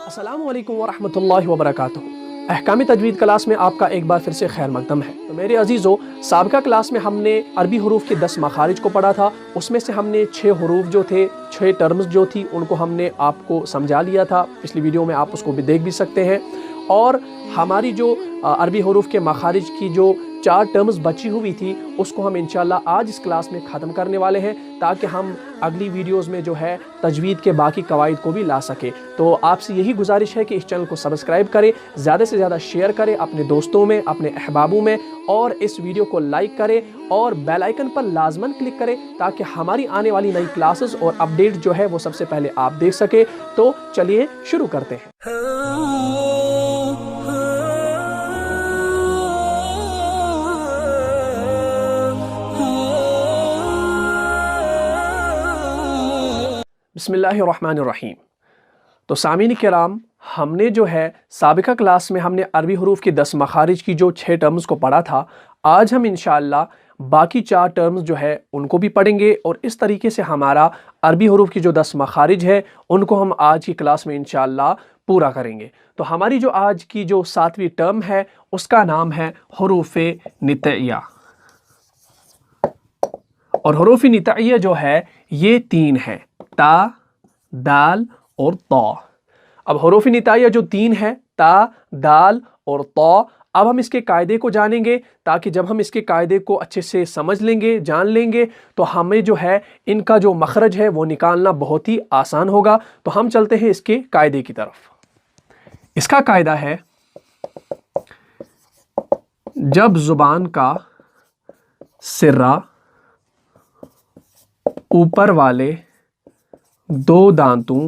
السلام علیکم ورحمۃ اللہ وبرکاتہ۔ احکام تجوید کلاس میں آپ کا ایک بار پھر سے خیر مقدم ہے۔ تو میرے عزیزو، سابقہ کلاس میں ہم نے عربی حروف کے 10 مخارج کو پڑھا تھا۔ اس میں سے ہم نے 6 حروف جو تھے، 6 ٹرمز جو تھی، ان کو ہم نے آپ کو سمجھا لیا تھا۔ پچھلی ویڈیو میں آپ اس کو بھی دیکھ بھی سکتے ہیں۔ اور ہماری جو عربی حروف کے مخارج کی جو 4 ٹرمز بچی ہوئی تھی، اس کو ہم انشاءاللہ آج اس کلاس میں ختم کرنے والے ہیں، تاکہ ہم اگلی ویڈیوز میں جو ہے تجوید کے باقی قواعد کو بھی لا سکیں۔ تو آپ سے یہی گزارش ہے کہ اس چینل کو سبسکرائب کریں، زیادہ سے زیادہ شیئر کریں اپنے دوستوں میں، اپنے احبابوں میں، اور اس ویڈیو کو لائک کریں اور بیل آئیکن پر لازماً کلک کریں، تاکہ ہماری آنے والی نئی کلاسز اور اپڈیٹ جو ہے وہ سب سے پہلے آپ دیکھ سکیں۔ تو چلیے شروع کرتے ہیں۔ بسم اللہ الرحمن الرحیم۔ تو سامعین کرام، ہم نے جو ہے سابقہ کلاس میں ہم نے عربی حروف کی 10 مخارج کی جو 6 ٹرمز کو پڑھا تھا۔ آج ہم انشاءاللہ باقی 4 ٹرمز جو ہے ان کو بھی پڑھیں گے، اور اس طریقے سے ہمارا عربی حروف کی جو 10 مخارج ہے ان کو ہم آج کی کلاس میں انشاءاللہ پورا کریں گے۔ تو ہماری جو آج کی جو 7ویں ٹرم ہے اس کا نام ہے حروف نطعیہ۔ اور حروف نطعیہ جو ہے یہ 3 ہے، تا، دال اور طا۔ اب حروف نطعیہ جو 3 ہے، تا، دال اور طا، اب ہم اس کے قاعدے کو جانیں گے، تاکہ جب ہم اس کے قاعدے کو اچھے سے سمجھ لیں گے، جان لیں گے، تو ہمیں جو ہے ان کا جو مخرج ہے وہ نکالنا بہت ہی آسان ہوگا۔ تو ہم چلتے ہیں اس کے قاعدے کی طرف۔ اس کا قاعدہ ہے، جب زبان کا سرہ اوپر والے 2 دانتوں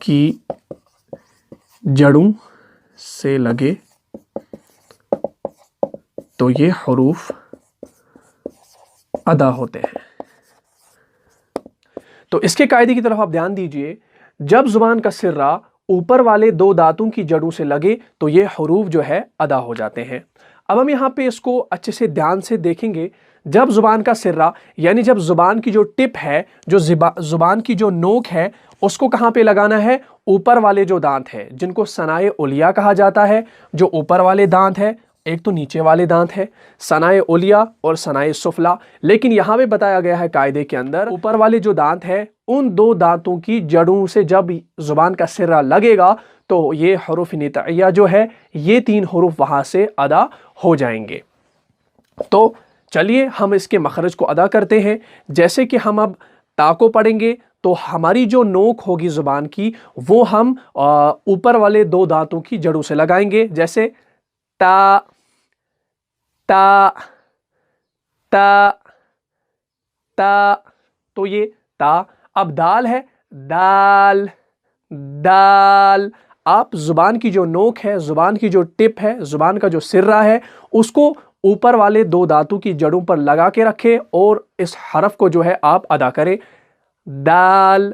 کی جڑوں سے لگے تو یہ حروف ادا ہوتے ہیں۔ تو اس کے قاعدے کی طرف آپ دھیان دیجئے، جب زبان کا سرہ اوپر والے 2 دانتوں کی جڑوں سے لگے تو یہ حروف جو ہے ادا ہو جاتے ہیں۔ اب ہم یہاں پہ اس کو اچھے سے دھیان سے دیکھیں گے۔ جب زبان کا سرہ، یعنی جب زبان کی جو ٹپ ہے، جو زبان کی جو نوک ہے، اس کو کہاں پہ لگانا ہے؟ اوپر والے جو دانت ہے، جن کو ثنائے علیٰ کہا جاتا ہے، جو اوپر والے دانت ہے، ایک تو نیچے والے دانت ہے، ثنائے علیٰ اور ثنائے سفلیٰ۔ لیکن یہاں پہ بتایا گیا ہے قاعدے کے اندر، اوپر والے جو دانت ہے ان 2 دانتوں کی جڑوں سے جب زبان کا سرہ لگے گا تو یہ حروف نطعیہ جو ہے یہ 3 حروف وہاں سے ادا ہو جائیں گے۔ تو چلیے ہم اس کے مخرج کو ادا کرتے ہیں۔ جیسے کہ ہم اب تا کو پڑھیں گے تو ہماری جو نوک ہوگی زبان کی، وہ ہم اوپر والے 2 دانتوں کی جڑوں سے لگائیں گے، جیسے تا، تا، تا، تا۔ تو یہ تا۔ اب دال ہے، دال، دال۔ آپ زبان کی جو نوک ہے، زبان کی جو ٹپ ہے، زبان کا جو سرہ ہے، اس کو اوپر والے 2 دانتوں کی جڑوں پر لگا کے رکھے اور اس حرف کو جو ہے آپ ادا کریں، دال،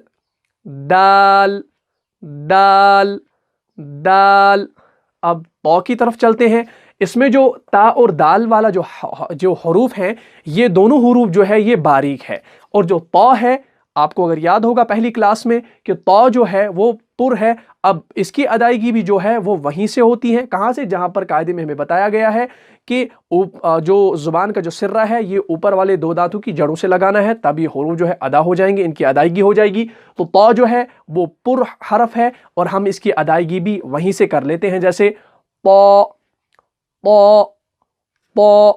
دال، دال، دال۔ اب طا کی طرف چلتے ہیں۔ اس میں جو تا اور دال والا جو حروف ہیں، یہ دونوں حروف جو ہے یہ باریک ہے، اور جو طا ہے، آپ کو اگر یاد ہوگا پہلی کلاس میں کہ طا جو ہے وہ پر ہے۔ اب اس کی ادائیگی بھی جو ہے وہ وہیں سے ہوتی ہے، کہاں سے؟ جہاں پر قاعدے میں ہمیں بتایا گیا ہے کہ جو زبان کا جو سرہ ہے یہ اوپر والے 2 دانتوں کی جڑوں سے لگانا ہے، تب یہ حروف جو ہے ادا ہو جائیں گے، ان کی ادائیگی ہو جائے گی۔ تو طا جو ہے وہ پر حرف ہے، اور ہم اس کی ادائیگی بھی وہیں سے کر لیتے ہیں، جیسے طا، طا، طا،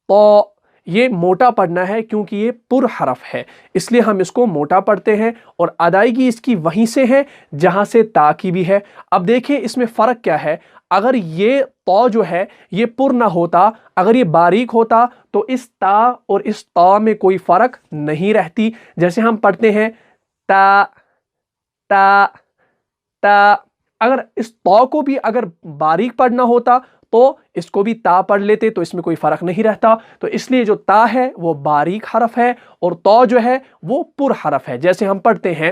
طا۔ یہ موٹا پڑھنا ہے کیونکہ یہ پر حرف ہے، اس لیے ہم اس کو موٹا پڑھتے ہیں، اور ادائیگی اس کی وہیں سے ہے جہاں سے تا کی بھی ہے۔ اب دیکھیں اس میں فرق کیا ہے۔ اگر یہ طا جو ہے یہ پر نہ ہوتا، اگر یہ باریک ہوتا، تو اس تا اور اس طا میں کوئی فرق نہیں رہتی۔ جیسے ہم پڑھتے ہیں تا، تا، تا۔ اگر اس طا کو بھی اگر باریک پڑھنا ہوتا تو اس کو بھی تا پڑھ لیتے، تو اس میں کوئی فرق نہیں رہتا۔ تو اس لیے جو تا ہے وہ باریک حرف ہے، اور طا جو ہے وہ پر حرف ہے۔ جیسے ہم پڑھتے ہیں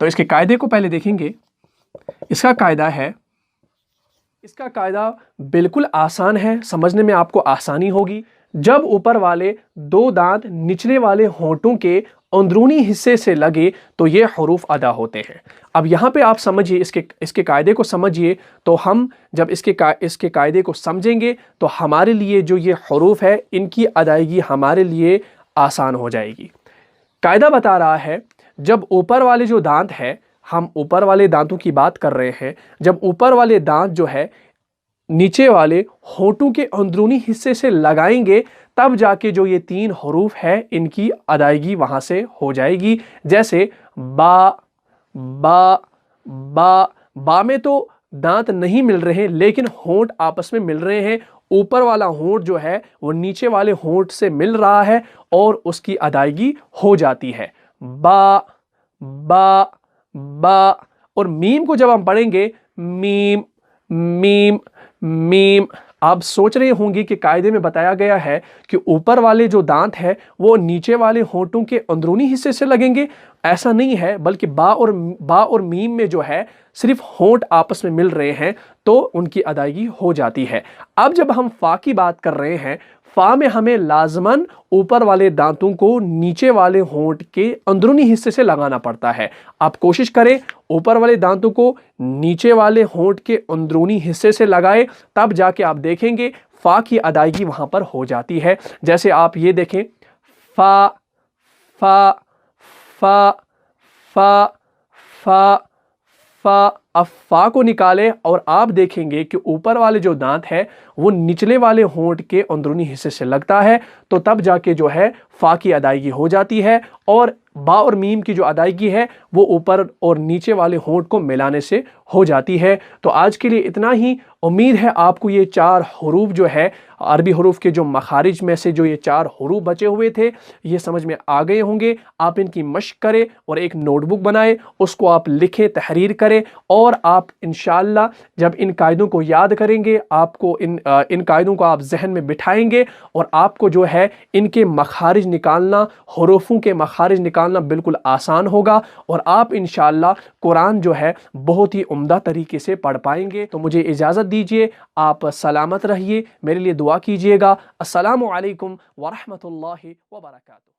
تو اس کے قاعدے کو پہلے دیکھیں گے. اس کا قاعدہ ہے، اس کا قاعدہ بالکل آسان ہے، سمجھنے میں آپ کو آسانی ہوگی. جب اوپر والے دو دانت نچلے والے ہونٹوں کے اندرونی حصے سے لگے تو یہ حروف ادا ہوتے ہیں. اب یہاں پہ آپ سمجھیے، اس کے قاعدے کو سمجھیے. تو ہم جب اس کے قاعدے کو سمجھیں گے تو ہمارے لیے جو یہ حروف ہے ان کی ادائیگی ہمارے لیے آسان ہو جائے گی. قاعدہ بتا رہا ہے، جب اوپر والے جو دانت ہے، ہم اوپر والے دانتوں کی بات کر رہے ہیں، جب اوپر والے دانت جو ہے نیچے والے ہونٹوں کے اندرونی حصے سے لگائیں گے تب جا کے جو یہ 3 حروف ہے ان کی ادائیگی وہاں سے ہو جائے گی. جیسے با با با. با میں تو دانت نہیں مل رہے لیکن ہونٹ آپس میں مل رہے ہیں. اوپر والا ہونٹ جو ہے وہ نیچے والے ہونٹ سے مل رہا ہے اور اس کی ادائیگی ہو جاتی ہے. با با با. اور میم کو جب ہم پڑھیں گے، میم میم میم. آپ سوچ رہے ہوں گے کہ قاعدے میں بتایا گیا ہے کہ اوپر والے جو دانت ہے وہ نیچے والے ہونٹوں کے اندرونی حصے سے لگیں گے. ایسا نہیں ہے، بلکہ با اور میم میں جو ہے صرف ہونٹ آپس میں مل رہے ہیں تو ان کی ادائیگی ہو جاتی ہے. اب جب ہم فا کی بات کر رہے ہیں، فا میں ہمیں لازماً اوپر والے دانتوں کو نیچے والے ہونٹ کے اندرونی حصے سے لگانا پڑتا ہے. آپ کوشش کریں اوپر والے دانتوں کو نیچے والے ہونٹ کے اندرونی حصے سے لگائے، تب جا کے آپ دیکھیں گے فا کی ادائیگی وہاں پر ہو جاتی ہے. جیسے آپ یہ دیکھیں، فا فا فا فا فا فا. اب فا کو نکالے اور آپ دیکھیں گے کہ اوپر والے جو دانت ہے وہ نچلے والے ہونٹ کے اندرونی حصے سے لگتا ہے، تو تب جا کے جو ہے فا کی ادائیگی ہو جاتی ہے. اور با اور میم کی جو ادائیگی ہے وہ اوپر اور نیچے والے ہونٹ کو ملانے سے ہو جاتی ہے. تو آج کے لیے اتنا ہی. امید ہے آپ کو یہ 4 حروف جو ہے عربی حروف کے جو مخارج میں سے جو یہ 4 حروف بچے ہوئے تھے یہ سمجھ میں آ گئے ہوں گے. آپ ان کی مشق کریں اور ایک نوٹ بک بنائیں، اس کو آپ لکھیں، تحریر کریں، اور آپ انشاءاللہ جب ان قاعدوں کو یاد کریں گے، آپ کو ان قاعدوں کو آپ ذہن میں بٹھائیں گے اور آپ کو جو ہے ان کے مخارج نکالنا، حروفوں کے مخارج نکالنا بالکل آسان ہوگا، اور آپ انشاءاللہ قرآن جو ہے بہت ہی عمدہ طریقے سے پڑھ پائیں گے. تو مجھے اجازت دیجیے، آپ سلامت رہیے، میرے لیے دعا کیجیے گا. السلام علیکم ورحمۃ اللہ وبرکاتہ.